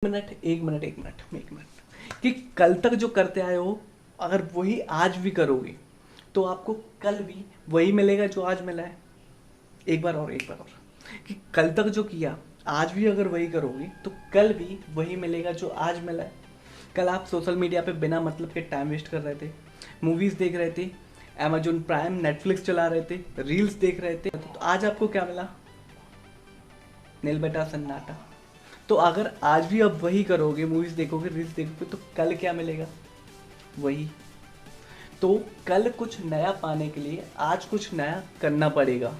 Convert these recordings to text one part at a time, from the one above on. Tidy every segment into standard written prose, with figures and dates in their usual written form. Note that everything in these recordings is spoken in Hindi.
एक मिनट कि कल तक जो करते आए हो, अगर वही आज भी करोगे तो आपको कल भी वही मिलेगा जो आज मिला है। एक बार और कि कल तक जो किया आज भी अगर वही करोगे तो कल भी वही मिलेगा जो आज मिला है। कल आप सोशल मीडिया पे बिना मतलब के टाइम वेस्ट कर रहे थे, मूवीज देख रहे थे, अमेजोन प्राइम नेटफ्लिक्स चला रहे थे, रील्स देख रहे थे, तो आज आपको क्या मिला? नील बेटा सन्नाटा। तो अगर आज भी आप वही करोगे, मूवीज देखोगे, रील्स देखोगे, तो कल क्या मिलेगा? वही। तो कल कुछ नया पाने के लिए आज कुछ नया करना पड़ेगा।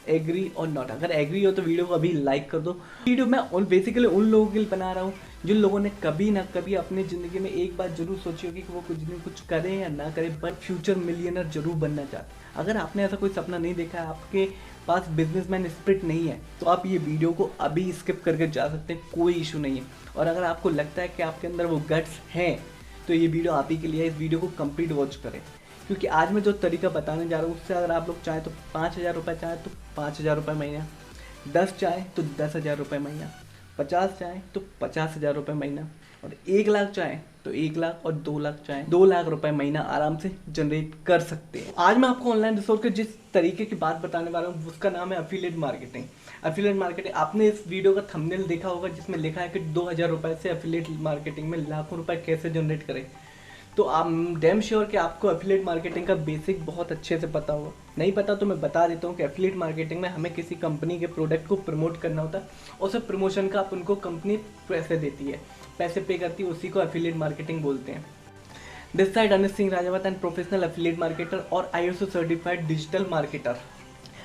एग्री और नॉट? अगर एग्री हो तो वीडियो को अभी लाइक कर दो। वीडियो मैं बेसिकली उन लोगों के लिए बना रहा हूँ जिन लोगों ने कभी ना कभी अपनी ज़िंदगी में एक बात जरूर सोची होगी कि वो कुछ दिन कुछ करें या ना करें, बट फ्यूचर मिलियनर जरूर बनना चाहते हैं। अगर आपने ऐसा कोई सपना नहीं देखा है, आपके पास बिजनेसमैन स्पिरिट नहीं है, तो आप ये वीडियो को अभी स्किप करके जा सकते हैं, कोई इशू नहीं है। और अगर आपको लगता है कि आपके अंदर वो गट्स हैं तो ये वीडियो आप ही के लिए है। इस वीडियो को कंप्लीट वॉच करें, क्योंकि आज मैं जो तरीका बताने जा रहा हूँ उससे अगर आप लोग चाहें तो 5,000 रुपये चाहें तो 5,000 रुपये महीना, 10 चाहें तो 10,000 रुपये महीना, 50 चाहें तो 50,000 रुपये महीना, और 1 लाख चाहें तो 1 लाख, और 2 लाख चाहें 2 लाख रुपए महीना आराम से जनरेट कर सकते हैं। आज मैं आपको ऑनलाइन रिसोर्स के जिस तरीके की बात बताने वाला हूँ उसका नाम है एफिलिएट मार्केटिंग। एफिलिएट मार्केटिंग, आपने इस वीडियो का थंबनेल देखा होगा जिसमें लिखा है कि 2,000 रुपये से एफिलिएट मार्केटिंग में लाखों रुपए कैसे जनरेट करें। तो आप डैम श्योर कि आपको एफिलिएट मार्केटिंग का बेसिक बहुत अच्छे से पता होगा। नहीं पता तो मैं बता देता हूँ कि एफिलिएट मार्केटिंग में हमें किसी कंपनी के प्रोडक्ट को प्रमोट करना होता है और सब प्रमोशन का आप उनको कंपनी पैसे देती है, पैसे पे करती है, उसी को एफिलिएट मार्केटिंग बोलते हैं। This side Anil Singh Rajawat and professional affiliate marketer और ISO certified digital marketer.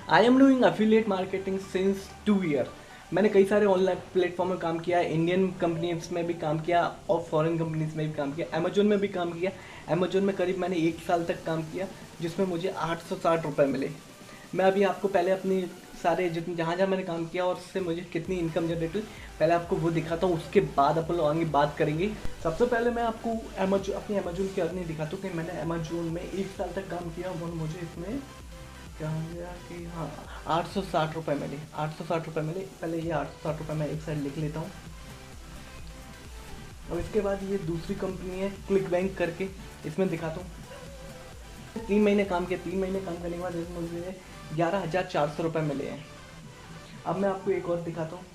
I am doing affiliate marketing since 2 year. मैंने कई सारे ऑनलाइन प्लेटफॉर्म में काम किया है, इंडियन कंपनीज में भी काम किया और फॉरेन कंपनीज में भी काम किया, अमेजोन में भी काम किया। अमेजोन में करीब मैंने 1 साल तक काम किया जिसमें मुझे 860 रुपये मिले। मैं अभी आपको पहले अपनी सारे जितने जहाँ जहाँ मैंने काम किया और उससे मुझे कितनी इनकम जनरेट हुई पहले आपको वो दिखाता हूँ, उसके बाद अपन लोग आगे बात करेंगे। सबसे पहले मैं आपको अपनी अमेजोन की अर्निंग दिखाता हूँ कि मैंने अमेजोन में 1 साल तक काम किया और मुझे इसमें क्या हो गया कि हाँ 860 रुपये मिले। 860 रुपये मिले। पहले ये 860 रुपये मैं एक साइड लिख लेता हूँ। और इसके बाद ये दूसरी कंपनी है क्लिक बैंक करके, इसमें दिखाता हूँ। 3 महीने काम किया, 3 महीने काम करने के बाद इसमें मुझे 11,400 रुपये मिले हैं। अब मैं आपको एक और दिखाता हूँ।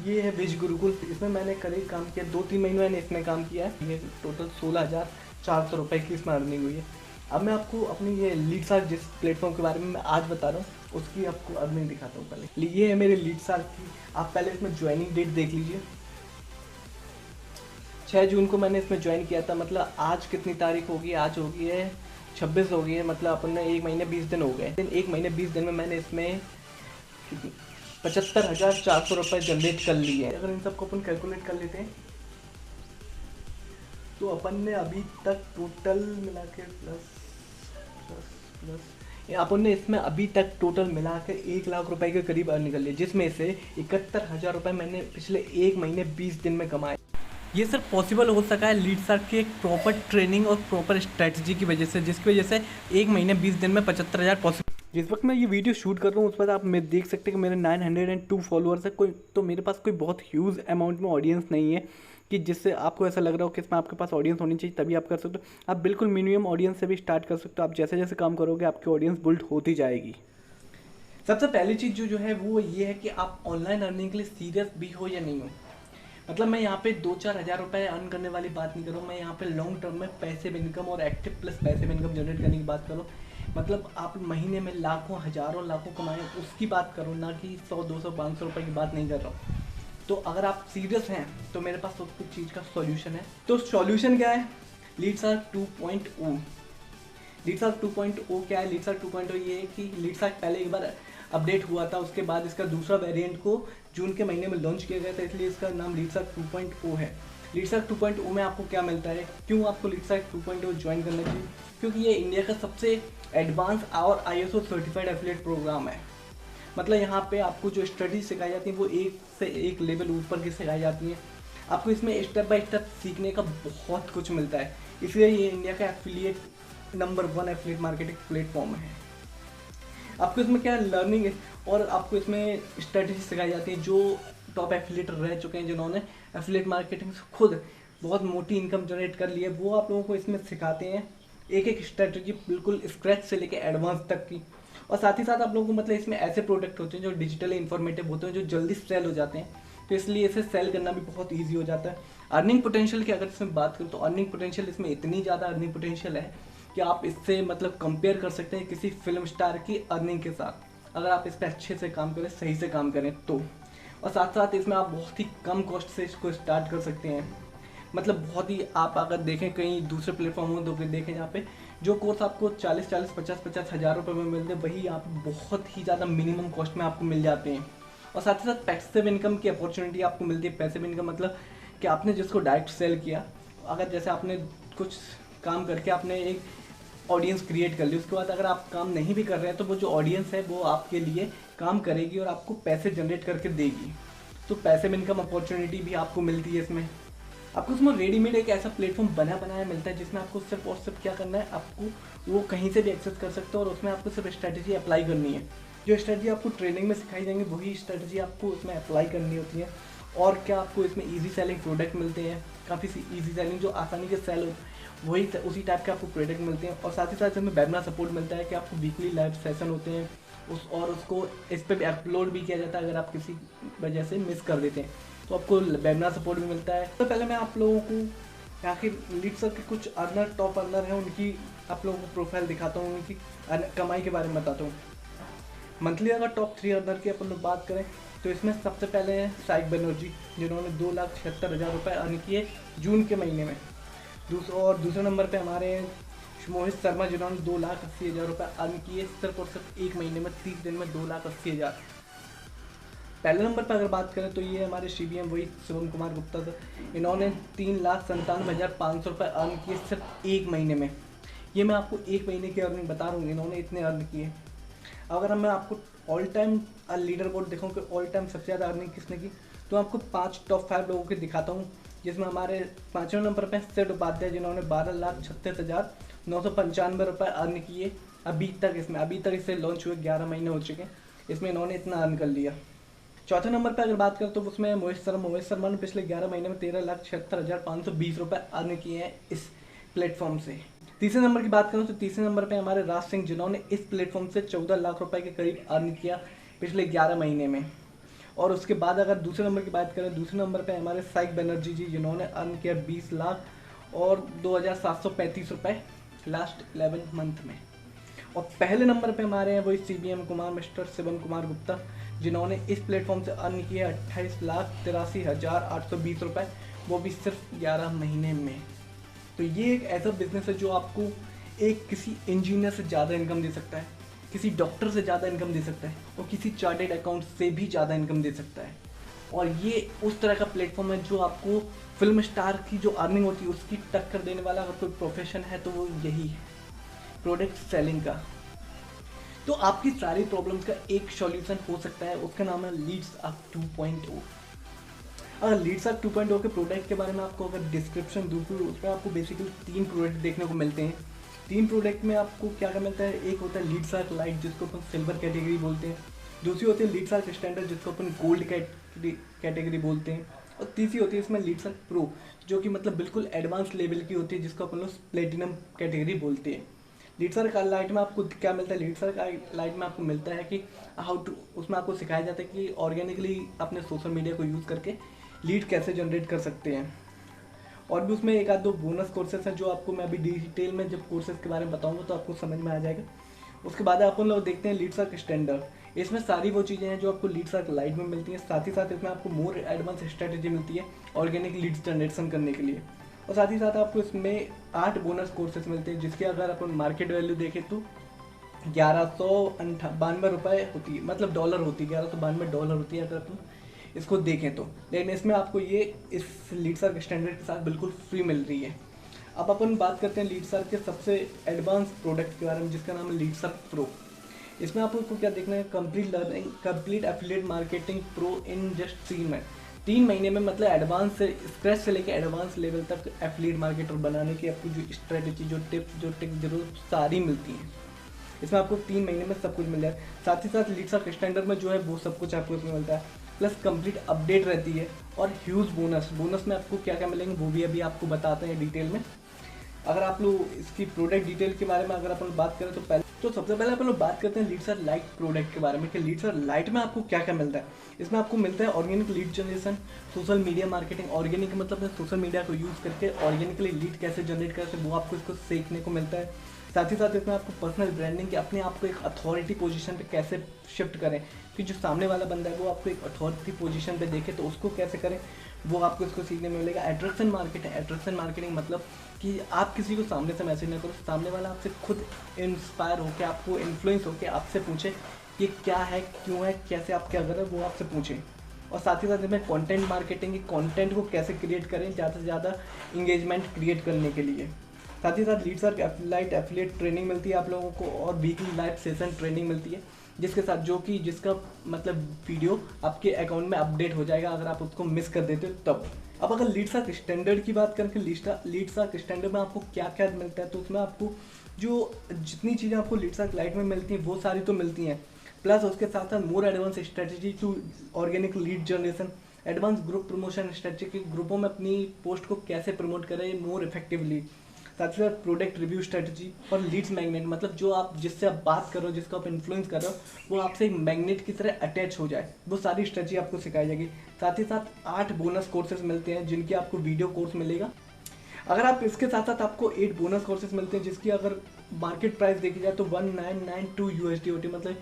ये है विज गुरुकुल, इसमें मैंने करीब काम किया 2-3 महीने मैंने इसमें काम किया है। ये टोटल 16,400 रुपये की इसमें अर्निंग हुई है। अब मैं आपको अपनी ये लीडसार्क जिस प्लेटफॉर्म के बारे में मैं आज बता रहा हूँ उसकी आपको अर्निंग दिखाता हूँ। पहले ये है मेरे लीडसार्क की, आप पहले इसमें ज्वाइनिंग डेट देख लीजिए। 6 जून को मैंने इसमें ज्वाइन किया था, मतलब आज कितनी तारीख होगी? आज होगी है 26 हो गई है, मतलब अपन ने 1 महीने 20 दिन हो गए। 1 महीने 20 दिन में मैंने इसमें 75,400 रुपये जनरेट कर लिए हैं। अगर इन सबको अपन कैलकुलेट कर लेते हैं तो अपन ने अभी तक टोटल मिला के प्लस अपन ने इसमें अभी तक टोटल मिला के 1 लाख रुपए के करीब अर्न कर लिए, जिसमें से 71,000 रुपये मैंने पिछले 1 महीने 20 दिन में कमाए। ये सर पॉसिबल हो सका है लीडसार्क की एक प्रॉपर ट्रेनिंग और प्रॉपर स्ट्रेटजी की वजह से, जिसकी वजह से 1 महीने 20 दिन में 75,000 पॉसिबल। जिस वक्त मैं ये वीडियो शूट कर रहा हूँ उस पर आप मैं देख सकते हैं कि मेरे 902 फॉलोअर्स है। कोई तो मेरे पास कोई बहुत ह्यूज अमाउंट में ऑडियंस नहीं है कि जिससे आपको ऐसा लग रहा हो कि इसमें आपके पास ऑडियंस होनी चाहिए तभी आप कर सकते हो। आप बिल्कुल मिनिमम ऑडियंस से भी स्टार्ट कर सकते हो। आप जैसे जैसे काम करोगे आपकी ऑडियंस बिल्ड होती जाएगी। सबसे पहली चीज़ जो है वो ये है कि आप ऑनलाइन अर्निंग के लिए सीरियस भी हो या नहीं हो। मतलब मैं यहाँ पे 2-4 हज़ार रुपये अर्न करने वाली बात नहीं करूँ, मैं यहाँ पे लॉन्ग टर्म में पैसिव इनकम और active plus passive income generate करने की बात करूँ। मतलब आप महीने में लाखों हज़ारों लाखों कमाएं उसकी बात करो, ना कि 100, 200, 500 रुपये की बात नहीं कर रहा हूँ। तो अगर आप सीरियस हैं तो मेरे पास उस चीज़ का सॉल्यूशन है। तो सॉल्यूशन क्या है? लीडसार्क 2.0। लीडसार्क 2.0 क्या है? लीडसार्क 2.0 ये है कि लीडसार्क पहले एक बार अपडेट हुआ था, उसके बाद इसका दूसरा वेरिएंट को जून के महीने में लॉन्च किया गया था, इसलिए इसका नाम लीडसार्क 2.0 है। लीडसार्क 2.0 में आपको क्या मिलता है? क्यों आपको लीडसार्क 2.0 ज्वाइन करना चाहिए? क्योंकि ये इंडिया का सबसे एडवांस और ISO सर्टिफाइड एफिलिएट प्रोग्राम है। मतलब यहाँ पे आपको जो स्टडी सिखाई जाती है वो एक से एक लेवल ऊपर की सिखाई जाती है। आपको इसमें स्टेप बाय स्टेप सीखने का बहुत कुछ मिलता है, इसलिए ये इंडिया का affiliate number 1 affiliate marketing platform है। आपको इसमें क्या लर्निंग है और आपको इसमें स्ट्रेटजी सिखाई जाती है जो टॉप एफिलिएटर रह चुके हैं जिन्होंने एफिलिएट मार्केटिंग से खुद बहुत मोटी इनकम जनरेट कर ली है, वो आप लोगों को इसमें सिखाते हैं एक एक स्ट्रेटजी बिल्कुल स्क्रैच से लेके एडवांस तक की। और साथ ही साथ आप लोगों को मतलब इसमें ऐसे प्रोडक्ट होते हैं जो डिजिटली इंफॉर्मेटिव होते हैं, जो जल्दी सेल हो जाते हैं, तो इसलिए इसे सेल करना भी बहुत ईजी हो जाता है। अर्निंग पोटेंशियल की अगर इसमें बात करूँ तो अर्निंग पोटेंशियल इसमें इतनी ज़्यादा अर्निंग पोटेंशियल है कि आप इससे मतलब कंपेयर कर सकते हैं किसी फिल्म स्टार की अर्निंग के साथ, अगर आप इस पर अच्छे से काम करें, सही से काम करें तो। और साथ साथ इसमें आप बहुत ही कम कॉस्ट से इसको स्टार्ट कर सकते हैं। मतलब बहुत ही, आप अगर देखें कहीं दूसरे प्लेटफॉर्मों तो देखें जहाँ पे जो कोर्स आपको 40-40, 50-50 हज़ार रुपये में मिलते हैं, वही आप बहुत ही ज़्यादा मिनिमम कॉस्ट में आपको मिल जाते हैं। और साथ ही साथ पैसिव इनकम की अपॉर्चुनिटी आपको मिलती है। पैसिव इनकम मतलब कि आपने जिसको डायरेक्ट सेल किया, अगर जैसे आपने कुछ काम करके आपने एक ऑडियंस क्रिएट कर ली, उसके बाद अगर आप काम नहीं भी कर रहे हैं तो वो जो ऑडियंस है वो आपके लिए काम करेगी और आपको पैसे जनरेट करके देगी। तो पैसिव इनकम अपॉर्चुनिटी भी आपको मिलती है इसमें। आपको उसमें रेडीमेड एक ऐसा प्लेटफॉर्म बना बनाया मिलता है जिसमें आपको सिर्फ और सिर्फ क्या करना है, आपको वो कहीं से भी एक्सेस कर सकते हो और उसमें आपको सिर्फ स्ट्रेटजी अप्लाई करनी है। जो स्ट्रेटजी आपको ट्रेनिंग में सिखाई जाएंगी वही स्ट्रेटजी आपको उसमें अप्लाई करनी होती है। और क्या आपको इसमें इजी सेलिंग प्रोडक्ट मिलते हैं, काफ़ी इजी सेलिंग जो आसानी से सेल हो, वही उसी टाइप के आपको प्रोडक्ट मिलते हैं। और साथ ही साथ इसमें वेबिनार सपोर्ट मिलता है कि आपको वीकली लाइव सेशन होते हैं उसको इस पर भी अपलोड भी किया जाता है। अगर आप किसी वजह से मिस कर देते हैं तो आपको वेबिनार सपोर्ट भी मिलता है। तो पहले मैं आप लोगों को यहाँ के लीडसर के कुछ अर्नर, टॉप अर्नर हैं, उनकी आप लोगों को प्रोफाइल दिखाता हूँ, उनकी कमाई के बारे में बताता हूँ। मंथली अगर टॉप 3 अर्नर की अपन लोग बात करें तो इसमें सबसे पहले हैं साइक बनर्जी, जिन्होंने 2,76,000 रुपये अर्न किए जून के महीने में। दूसरे नंबर पे हमारे हैं मोहित शर्मा, जिन्होंने 2,80,000 रुपये अर्न किए सिर्फ और सिर्फ एक महीने में, 30 दिन में 2,80,000। पहले नंबर पर अगर बात करें तो ये हमारे CBM वही शिवम कुमार गुप्ता सर, इन्होंने 3,97,500 रुपये अर्न किए सिर्फ एक महीने में। ये मैं आपको एक महीने की अर्निंग बता रहा हूँ, इन्होंने इतने अर्न किए। अगर मैं आपको ऑल टाइम लीडर बोर्ड दिखाऊँ कि ऑल टाइम सबसे ज़्यादा अर्निंग किसने की, तो आपको 5 टॉप 5 लोगों के दिखाता हूँ, जिसमें हमारे 5वें नंबर पर सिड उपाध्याय, जिन्होंने 12,36,995 रुपये अर्न किए अभी तक इसे लॉन्च हुए 11 महीने हो चुके हैं, इसमें इन्होंने इतना अर्न कर लिया। चौथे नंबर पर अगर बात करें तो उसमें मोहित शर्मा ने पिछले 11 महीने में 13,76,520 रुपये अर्न किए हैं इस प्लेटफॉर्म से। तीसरे नंबर की बात करूं तो तीसरे नंबर पे हमारे राज सिंह, जिन्होंने इस प्लेटफॉर्म से 14 लाख रुपए के करीब अर्न किया पिछले 11 महीने में। और उसके बाद अगर दूसरे नंबर की बात करें, दूसरे नंबर पे हमारे साइक बनर्जी जी, जिन्होंने अर्न किया 20 लाख और 2,735 रुपये लास्ट 11 मंथ में। और पहले नंबर पे हमारे हैं वही CBM कुमार, मिस्टर शिवम कुमार गुप्ता, जिन्होंने इस प्लेटफॉर्म से अर्न किया 28,83,820 रुपये, वो भी सिर्फ 11 महीने में। तो ये एक ऐसा बिजनेस है जो आपको एक किसी इंजीनियर से ज़्यादा इनकम दे सकता है, किसी डॉक्टर से ज़्यादा इनकम दे सकता है और किसी चार्टेड अकाउंट से भी ज़्यादा इनकम दे सकता है। और ये उस तरह का प्लेटफॉर्म है जो आपको फिल्म स्टार की जो अर्निंग होती है उसकी टक्कर देने वाला अगर कोई प्रोफेशन है तो वो यही है, प्रोडक्ट सेलिंग का। तो आपकी सारी प्रॉब्लम्स का एक सॉल्यूशन हो सकता है, उसका नाम है लीड्सअप 2.0। अगर लीड्सअप 2.0 के प्रोडक्ट के बारे में आपको अगर डिस्क्रिप्शन दूँ तो उसमें आपको बेसिकली 3 प्रोडक्ट देखने को मिलते हैं। 3 प्रोडक्ट में आपको क्या क्या मिलता है, एक होता है लीड्सअप लाइट, जिसको अपन सिल्वर कैटेगरी बोलते हैं। दूसरी होती है लीड्सअप स्टैंडर्ड, जिसको अपन गोल्ड कैटेगरी बोलते हैं। और तीसरी होती है इसमें लीड्सअप प्रो, जो कि मतलब बिल्कुल एडवांस लेवल की होती है, जिसको अपन लोग प्लेटिनम कैटेगरी बोलते हैं। लीड्सअप लाइट में आपको क्या मिलता है, लीड्सअप लाइट में आपको मिलता है कि उसमें आपको सिखाया जाता है कि ऑर्गेनिकली अपने सोशल मीडिया को यूज़ करके लीड कैसे जनरेट कर सकते हैं। और भी उसमें एक आध दो बोनस कोर्सेस हैं जो आपको मैं अभी डिटेल में जब कोर्सेज के बारे में बताऊंगा तो आपको समझ में आ जाएगा। उसके बाद अपन लोग देखते हैं लीड्सअप स्टैंडर्ड। इसमें सारी वो चीज़ें हैं जो आपको लीड्सअप लाइट में मिलती हैं, साथ ही साथ इसमें आपको मोर एडवांस स्ट्रेटेजी मिलती है ऑर्गेनिक लीड्स जनरेशन करने के लिए। और साथ ही साथ आपको इसमें 8 बोनस कोर्सेज मिलते हैं, जिसके अगर अपन मार्केट वैल्यू देखें तो 1192 रुपये होती है, मतलब डॉलर होती है, 1192 डॉलर होती है अगर अपन इसको देखें तो। लेकिन इसमें आपको ये इस लीड्सअप स्टैंडर्ड के साथ बिल्कुल फ्री मिल रही है। अब अपन बात करते हैं लीड्सअप के सबसे एडवांस प्रोडक्ट के बारे में, जिसका नाम है लीड्सअप प्रो। इसमें आपको क्या देखना है, complete learning, complete affiliate marketing pro in just 3 महीने में, मतलब एडवांस से स्क्रैच से लेकर एडवांस लेवल तक एफिलिएट मार्केटर बनाने की आपको जो स्ट्रेटेजी, जो टिप्स, जो टिक्स जरूर सारी मिलती हैं। इसमें आपको 3 महीने में सब कुछ मिल जाए। साथ ही साथ लीड्सअप स्टैंडर्ड में जो है वो सब कुछ आपको इसमें मिलता है। प्लस कंप्लीट अपडेट रहती है और ह्यूज बोनस में आपको क्या क्या मिलेंगे वो भी अभी आपको बताते हैं डिटेल में। अगर आप लोग इसकी प्रोडक्ट डिटेल के बारे में अगर अपन बात करें तो सबसे पहले अपन लोग बात करते हैं लीड्सर लाइट प्रोडक्ट के बारे में कि लीड्सर लाइट में आपको क्या क्या मिलता है। इसमें आपको मिलता है organic lead generation, social media marketing. Organic मतलब सोशल मीडिया को यूज़ करके ऑर्गेनिकली लीड कैसे जनरेट करते हैं वो आपको इसको सीखने को मिलता है। साथ ही साथ इसमें आपको पर्सनल ब्रांडिंग के अपने आप को एक अथॉरिटी पोजीशन पे कैसे शिफ्ट करें कि जो सामने वाला बंदा है वो आपको एक अथॉरिटी पोजीशन पे देखे तो उसको कैसे करें वो आपको इसको सीखने में मिलेगा। एट्रैक्शन मार्केटिंग, एट्रैक्शन मार्केटिंग मतलब कि आप किसी को सामने से मैसेज ना करो, सामने वाला आपसे खुद इंस्पायर होकर आपको इन्फ्लुएंस होकर आपसे पूछे कि क्या है, क्यों है, कैसे आप क्या कर रहे हो वो आपसे पूछें। और साथ ही साथ इसमें कंटेंट मार्केटिंग, कंटेंट को कैसे क्रिएट करें ज़्यादा से ज़्यादा इंगेजमेंट क्रिएट करने के लिए। साथ ही साथ लीड्सर लाइट एफिलिएट ट्रेनिंग मिलती है आप लोगों को और वीकली लाइव सेशन ट्रेनिंग मिलती है जिसके साथ जिसका मतलब वीडियो आपके अकाउंट में अपडेट हो जाएगा अगर आप उसको मिस कर देते हो तब। अब अगर लीड्सर स्टैंडर्ड की बात करें कि लीड्सर स्टैंडर्ड में आपको क्या क्या मिलता है तो उसमें आपको जो जितनी चीज़ें आपको लीड्सर लाइट में मिलती हैं वो सारी तो मिलती हैं, प्लस उसके साथ साथ more advance strategy to organic lead generation, advance group promotion strategy कि ग्रुपों में अपनी पोस्ट को कैसे प्रमोट करें मोर इफेक्टिवली। साथ ही साथ प्रोडक्ट रिव्यू स्ट्रेटजी और लीड्स मैग्नेट मतलब जो आप जिससे आप बात कर रहे हो, जिसको आप इन्फ्लुएंस कर रहे हो वो आपसे एक मैग्नेट की तरह अटैच हो जाए, वो सारी स्ट्रेटजी आपको सिखाई जाएगी। साथ ही साथ 8 बोनस कोर्सेज मिलते हैं जिनकी आपको वीडियो कोर्स मिलेगा। अगर आप इसके साथ साथ आपको 8 बोनस कोर्सेज मिलते हैं जिसकी अगर मार्केट प्राइस देखी जाए तो 1992 USD होती है, मतलब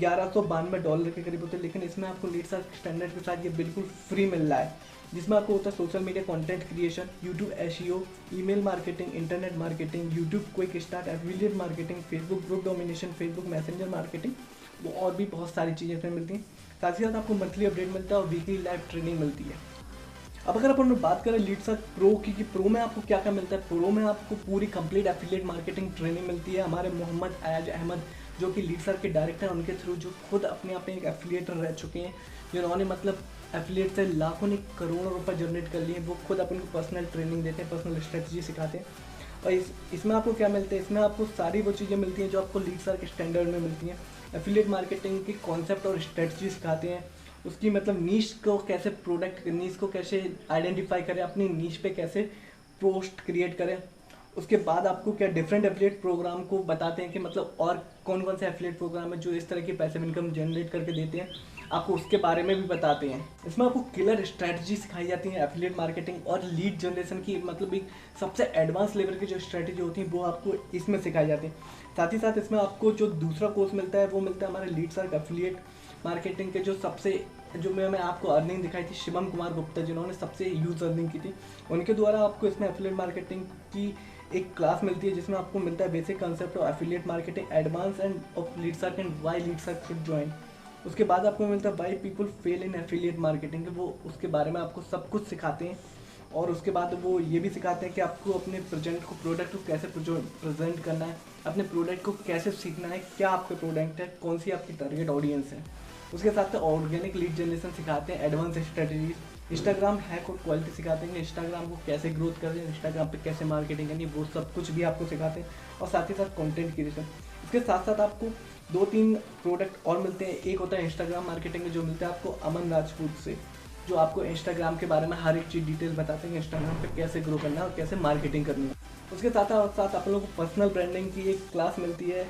$1192 के करीब होते हैं। लेकिन इसमें आपको लीड्सर स्टैंडर्ड के साथ ये बिल्कुल फ्री मिल रहा है जिसमें आपको होता है social media content creation, YouTube SEO, email marketing, internet marketing, YouTube quick start, affiliate marketing, Facebook group domination, Facebook messenger marketing, वो और भी बहुत सारी चीज़ें इसमें मिलती हैं। साथ ही साथ आपको मंथली अपडेट मिलता है और वीकली लाइव ट्रेनिंग मिलती है। अब अगर अपन बात करें लीड्सर प्रो की कि प्रो में आपको क्या क्या मिलता है, प्रो में आपको पूरी कंप्लीट एफिलिएट मार्केटिंग ट्रेनिंग मिलती है। हमारे मोहम्मद अयाज अहमद जो कि लीड्सर के डायरेक्टर हैं उनके थ्रू, जो खुद अपने आप में एक एफिलिएटर रह चुके हैं, जिन्होंने मतलब एफिलिएट से लाखों ने करोड़ों रुपए जनरेट कर लिए, वो खुद अपन को पर्सनल ट्रेनिंग देते हैं, पर्सनल स्ट्रेटजी सिखाते हैं। और इसमें आपको क्या मिलता है, इसमें आपको सारी वो चीज़ें मिलती हैं जो आपको लीड्सर के स्टैंडर्ड में मिलती हैं। एफिलिएट मार्केटिंग की कॉन्सेप्ट और स्ट्रेटजी सिखाते हैं, उसकी मतलब नीश को कैसे प्रोडक्ट नीश को कैसे आइडेंटिफाई करें, अपनी नीश पे कैसे पोस्ट क्रिएट करें। उसके बाद आपको क्या डिफरेंट एफिलिएट प्रोग्राम को बताते हैं कि मतलब और कौन कौन से एफिलिएट प्रोग्राम है जो इस तरह की पैसिव इनकम जनरेट करके देते हैं, आपको उसके बारे में भी बताते हैं। इसमें आपको किलर स्ट्रैटेजी सिखाई जाती है एफिलिएट मार्केटिंग और लीड जनरेशन की, मतलब एक सबसे एडवांस लेवल की जो स्ट्रैटेजी होती है वो आपको इसमें सिखाई जाती है। साथ ही साथ इसमें आपको जो दूसरा कोर्स मिलता है वो मिलता है हमारे लीड्सर एफिलिएट मार्केटिंग के जो मैं आपको अर्निंग दिखाई थी शिवम कुमार गुप्ता जिन्होंने सबसे यूज अर्निंग की थी, उनके द्वारा आपको इसमें एफिलिएट मार्केटिंग की एक क्लास मिलती है जिसमें आपको मिलता है basic concept of affiliate marketing, advance and of leadsark and why leadsark should join. उसके बाद आपको मिलता है why people fail in affiliate marketing, वो उसके बारे में आपको सब कुछ सिखाते हैं। और उसके बाद वो ये भी सिखाते हैं कि आपको अपने प्रोडक्ट को कैसे प्रेजेंट करना है, अपने प्रोडक्ट को कैसे सीखना है, क्या आपका प्रोडक्ट है, कौन सी आपकी टारगेट ऑडियंस है। उसके साथ ऑर्गेनिक लीड जनरेशन सिखाते हैं, एडवांस स्ट्रेटजीज, इंस्टाग्राम हैक और क्वालिटी सिखाते हैं, इंस्टाग्राम को कैसे ग्रोथ करते हैं, इंस्टाग्राम पे कैसे मार्केटिंग करनी है, वो सब कुछ भी आपको सिखाते हैं। और साथ ही साथ कंटेंट क्रिएशन। इसके साथ साथ आपको 2-3 प्रोडक्ट और मिलते हैं। एक होता है इंस्टाग्राम मार्केटिंग में जो मिलता है आपको अमन राजपूत से, जो आपको इंस्टाग्राम के बारे में हर एक चीज़ डिटेल बताते हैं, इंस्टाग्राम पे कैसे ग्रो करना है और कैसे मार्केटिंग करनी है। उसके साथ साथ आप लोगों को पर्सनल ब्रांडिंग की एक क्लास मिलती है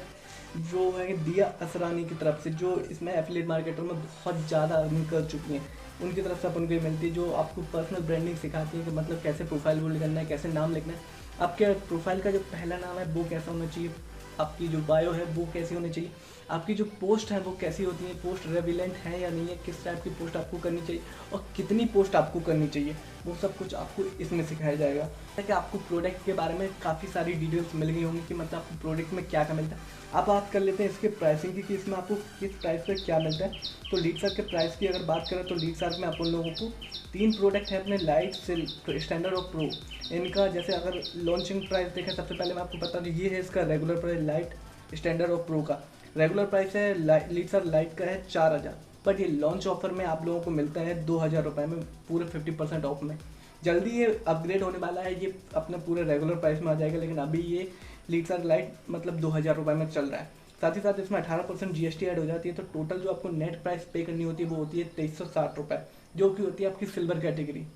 जो है दिया असरानी की तरफ से, जो इसमें एफिलिएट मार्केटर में बहुत ज़्यादा अर्निंग कर चुकी हैं, उनकी तरफ से अपन को मिलती है, जो आपको पर्सनल ब्रांडिंग सिखाती है कि मतलब कैसे प्रोफाइल बिल्ड करना है, कैसे नाम लिखना है, आपके प्रोफाइल का जो पहला नाम है वो कैसा होना चाहिए, आपकी जो बायो है वो कैसी होनी चाहिए, आपकी जो पोस्ट है वो कैसी होती है, पोस्ट रेविलेंट है या नहीं है, किस टाइप की पोस्ट आपको करनी चाहिए और कितनी पोस्ट आपको करनी चाहिए, वो सब कुछ आपको इसमें सिखाया जाएगा। ताकि आपको प्रोडक्ट के बारे में काफ़ी सारी डिटेल्स मिल गई होंगी कि मतलब आपको प्रोडक्ट में क्या क्या मिलता है। आप बात कर लेते हैं इसके प्राइसिंग की कि इसमें आपको किस प्राइस पर क्या मिलता है। तो लीड्सर के प्राइस की अगर बात करें तो लीड्सर में अपन लोगों को 3 प्रोडक्ट हैं अपने लाइट स्टैंडर्ड और प्रो। इनका जैसे अगर लॉन्चिंग प्राइस देखें सबसे पहले मैं आपको बता दूँ ये है इसका रेगुलर प्राइस लाइट स्टैंडर्ड और प्रो का। रेगुलर प्राइस है लीड्सर लाइट का है 4000, बट ये लॉन्च ऑफर में आप लोगों को मिलता है 2000 रुपये में पूरे 50% ऑफ में। जल्दी ये अपग्रेड होने वाला है, ये अपने पूरे रेगुलर प्राइस में आ जाएगा, लेकिन अभी ये लीड्सर लाइट मतलब 2000 रुपये में चल रहा है। साथ ही साथ इसमें 18% जीएसटी ऐड हो जाती है, तो टोटल जो आपको नेट प्राइस पे करनी होती है वो होती है 2360 रुपये, जो कि होती है आपकी सिल्वर कैटेगरी।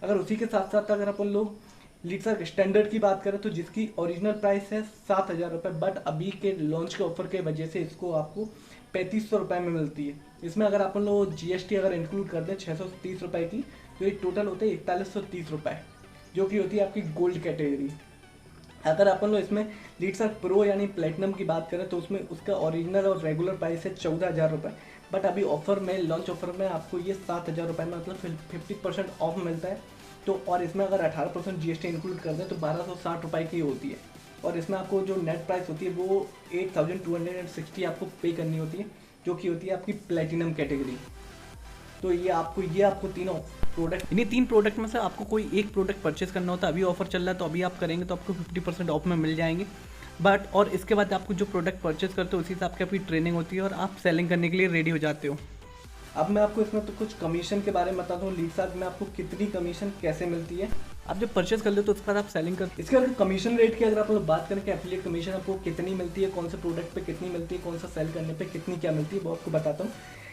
अगर उसी के साथ साथ अगर अपन लोग लीटर स्टैंडर्ड की बात करें तो जिसकी ओरिजिनल प्राइस है 7000 रुपये, बट अभी के लॉन्च के ऑफर के वजह से इसको आपको 3500 रुपये में मिलती है। इसमें अगर अपन लोग जीएसटी अगर इंक्लूड कर दें 630 रुपये की, तो ये टोटल होते हैं 4130 रुपये, जो कि होती है आपकी गोल्ड कैटेगरी। अगर अपन लोग इसमें लीटर प्रो यानी प्लेटिनम की बात करें तो उसमें उसका ओरिजिनल और रेगुलर प्राइस है 14000 रुपये, बट अभी ऑफर में लॉन्च ऑफर में आपको ये 7000 रुपये में मतलब 50% ऑफ मिलता है। तो और इसमें अगर 18% जीएसटी इंक्लूड कर दें तो 1260 रुपये की होती है, और इसमें आपको जो नेट प्राइस होती है वो 8260 आपको पे करनी होती है, जो कि होती है आपकी प्लेटिनम कैटेगरी। तो ये आपको तीनों प्रोडक्ट, इन्हीं 3 प्रोडक्ट में से आपको कोई एक प्रोडक्ट परचेस करना होता है। अभी ऑफर चल रहा है तो अभी आप करेंगे तो आपको 50% ऑफ में मिल जाएंगे। बट और इसके बाद आपको जो प्रोडक्ट परचेस करते हो उसी हिसाब की आपकी ट्रेनिंग होती है और आप सेलिंग करने के लिए रेडी हो जाते हो। अब मैं आपको इसमें तो कुछ कमीशन के बारे में बताता हूँ, लीड साथ में आपको कितनी कमीशन कैसे मिलती है। आप जब परचेस कर लेते हो तो उसके बाद आप सेलिंग करते, इसके अगर कमीशन रेट की अगर आप लोग बात करें कि एफिलिएट कमीशन आपको कितनी मिलती है, कौन से प्रोडक्ट पे कितनी मिलती है, कौन सा सेल करने पे कितनी क्या मिलती है, वो आपको बताता हूँ।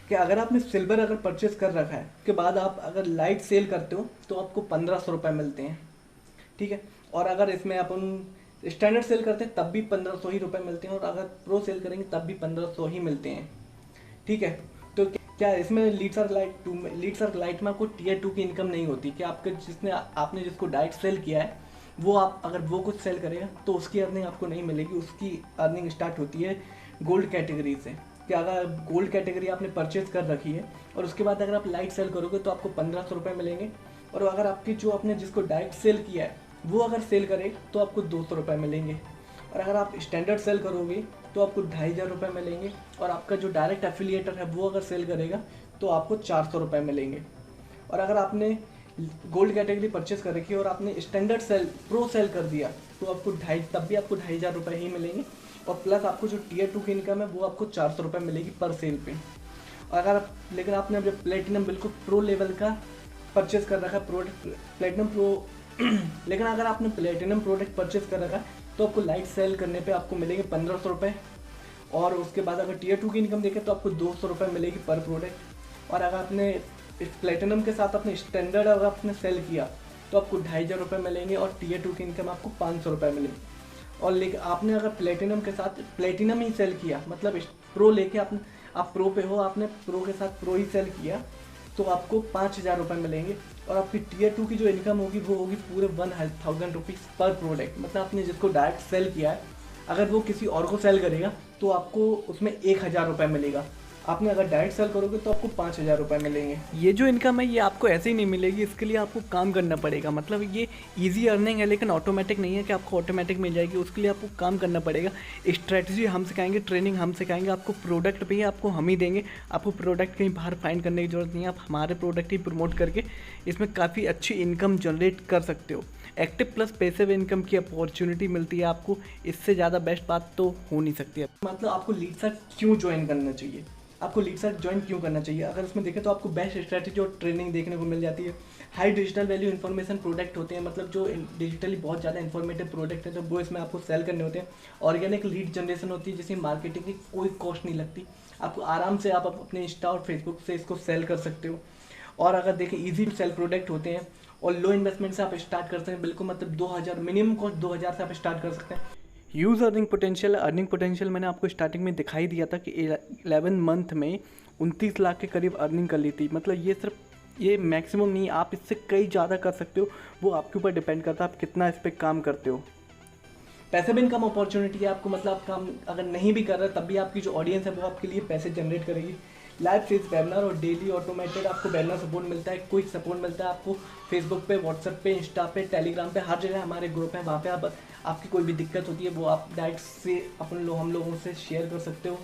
कि अगर आपने सिल्वर अगर परचेस कर रखा है उसके बाद आप अगर लाइट सेल करते हो तो आपको 1500 रुपये मिलते हैं, ठीक है। और अगर इसमें अपन स्टैंडर्ड सेल करते हैं तब भी 1500 ही रुपये मिलते हैं, और अगर प्रो सेल करेंगे तब भी 1500 ही मिलते हैं, ठीक है। तो क्या इसमें लीटर लाइट में आपको टीयर 2 की इनकम नहीं होती कि आपने जिसको डायरेक्ट सेल किया है वो आप अगर वो कुछ सेल करेगा तो उसकी अर्निंग आपको नहीं मिलेगी। उसकी अर्निंग स्टार्ट होती है गोल्ड कैटेगरी से, कि अगर गोल्ड कैटेगरी आपने परचेज कर रखी है और उसके बाद अगर आप लाइट सेल करोगे तो आपको 1500 रुपये मिलेंगे, और अगर आपकी जो आपने जिसको डायरेक्ट सेल किया है वो अगर सेल करे तो आपको 200 रुपये मिलेंगे, और अगर आप स्टैंडर्ड सेल करोगे तो आपको 2500 रुपये मिलेंगे, और आपका जो डायरेक्ट एफिलिएटर है वो अगर सेल करेगा तो आपको 400 रुपये मिलेंगे। और अगर आपने गोल्ड कैटेगरी परचेस कर रखी है और आपने स्टैंडर्ड सेल प्रो सेल कर दिया तो आपको तब भी आपको 2500 रुपये ही मिलेंगे, और प्लस आपको जो टीयर 2 की इनकम है वो आपको 400 रुपये मिलेगी पर सेल पे। और अगर लेकिन आपने जब प्लेटिनम बिल्कुल प्रो लेवल का परचेस कर रखा है प्रोडक्ट प्लेटिनम प्रो लेकिन अगर आपने प्लेटिनम प्रोडक्ट परचेस कर रखा है तो आपको लाइट सेल करने पे आपको मिलेंगे 1500 रुपये, और उसके बाद अगर टीयर 2 की इनकम देखें तो आपको 200 रुपये मिलेगी पर प्रोडक्ट। और अगर आपने प्लेटिनम के साथ अपने स्टैंडर्ड अगर आपने सेल किया तो आपको 2500 रुपये मिलेंगे, और टीयर 2 की इनकम आपको 500 रुपये मिलेगी। और लेकिन आपने अगर प्लेटिनम के साथ प्लेटिनम ही सेल किया, मतलब प्रो लेके आप प्रो पे हो, आपने प्रो के साथ प्रो ही सेल किया तो आपको 5000 रुपये मिलेंगे, और आपकी टीयर 2 की जो इनकम होगी वो होगी पूरे 1000 रुपीज़ पर प्रोडक्ट। मतलब आपने जिसको डायरेक्ट सेल किया है अगर वो किसी और को सेल करेगा तो आपको उसमें 1000 रुपये मिलेगा, आपने अगर डायरेक्ट सेल करोगे तो आपको 5000 रुपये मिलेंगे। ये जो इनकम है ये आपको ऐसे ही नहीं मिलेगी, इसके लिए आपको काम करना पड़ेगा। मतलब ये इजी अर्निंग है लेकिन ऑटोमेटिक नहीं है कि आपको ऑटोमेटिक मिल जाएगी, उसके लिए आपको काम करना पड़ेगा। स्ट्रेटजी हम सिखाएंगे, ट्रेनिंग हम सिखाएंगे, आपको प्रोडक्ट भी आपको हम ही देंगे, आपको प्रोडक्ट कहीं बाहर फाइंड करने की जरूरत नहीं है। आप हमारे प्रोडक्ट ही प्रमोट करके इसमें काफ़ी अच्छी इनकम जनरेट कर सकते हो। एक्टिव प्लस पैसिव इनकम की अपॉर्चुनिटी मिलती है आपको, इससे ज़्यादा बेस्ट बात तो हो नहीं सकती है। मतलब आपको लीड सर्च क्यों ज्वाइन करना चाहिए, आपको लीड सर्च ज्वाइन क्यों करना चाहिए, अगर उसमें देखें तो आपको बेस्ट स्ट्रैटेजी और ट्रेनिंग देखने को मिल जाती है। High digital value information product होते हैं, मतलब जो डिजिटली बहुत ज़्यादा इन्फॉर्मेटिव प्रोडक्ट है तो वो इसमें आपको सेल करने होते हैं। ऑर्गेनिक लीड जनरेशन होती है जिसमें मार्केटिंग की कोई कॉस्ट नहीं लगती, आपको आराम से आप अपने इंस्टा और फेसबुक से इसको सेल कर सकते हो। और अगर देखें ईजी टू सेल प्रोडक्ट होते हैं और लो इन्वेस्टमेंट से आप स्टार्ट कर सकते हैं, बिल्कुल मतलब 2000 मिनिमम कॉस्ट 2000 से आप स्टार्ट कर सकते हैं। ह्यूज अर्निंग पोटेंशियल मैंने आपको स्टार्टिंग में दिखाई दिया था कि 11 मंथ में 29 लाख के करीब अर्निंग कर ली थी। मतलब ये मैक्सिमम नहीं, आप इससे कई ज़्यादा कर सकते हो, वो आपके ऊपर डिपेंड करता है आप कितना इस पर काम करते हो। पैसे भी इनकम अपॉर्चुनिटी है आपको, मतलब आप काम अगर नहीं भी कर रहे तब भी आपकी जो ऑडियंस है वो आपके लिए पैसे जनरेट करेगी। लाइव सेल्स वेबिनार और डेली ऑटोमेटेड आपको वेबिनार सपोर्ट मिलता है, क्विक सपोर्ट मिलता है आपको फेसबुक पे, व्हाट्सएप पे, इंस्टा पे, टेलीग्राम पे, हर जगह हमारे ग्रुप है, वहाँ पे आपकी कोई भी दिक्कत होती है वो आप डायरेक्ट से हम लोगों से शेयर कर सकते हो।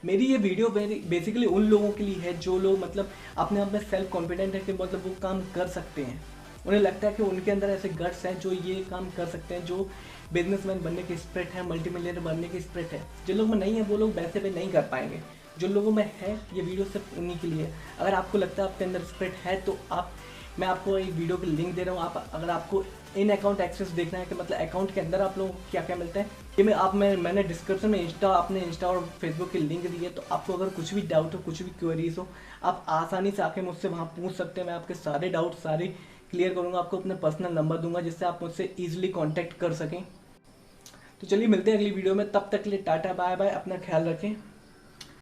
मेरी ये वीडियो बेसिकली उन लोगों के लिए है जो लोग मतलब अपने आप में सेल्फ कॉन्फिडेंट है कि मतलब वो काम कर सकते हैं, उन्हें लगता है कि उनके अंदर ऐसे गट्स हैं जो ये काम कर सकते हैं, जो बिजनेसमैन बनने की स्पिरिट है, मल्टीमिलियनर बनने की स्पिरिट है। जिन लोगों में नहीं है वो लोग वैसे भी नहीं कर पाएंगे, जो लोगों में है ये वीडियो सिर्फ उन्हीं के लिए। अगर आपको लगता है आपके अंदर स्पिरिट है तो आप मैं आपको एक वीडियो की लिंक दे रहा हूँ। आप अगर आपको इन अकाउंट एक्सेस देखना है कि मतलब अकाउंट के अंदर आप लोगों को क्या क्या मिलता है, ये मैंने डिस्क्रिप्शन में अपने इंस्टा और फेसबुक की लिंक दी है। तो आपको अगर कुछ भी डाउट हो, कुछ भी क्वेरीज हो, आप आसानी से आके मुझसे वहाँ पूछ सकते हैं। मैं आपके सारे डाउट सारे क्लियर करूँगा, आपको अपना पर्सनल नंबर दूंगा जिससे आप मुझसे ईजिली कॉन्टैक्ट कर सकें। तो चलिए मिलते हैं अगली वीडियो में, तब तक के लिए टाटा बाय बाय, अपना ख्याल रखें।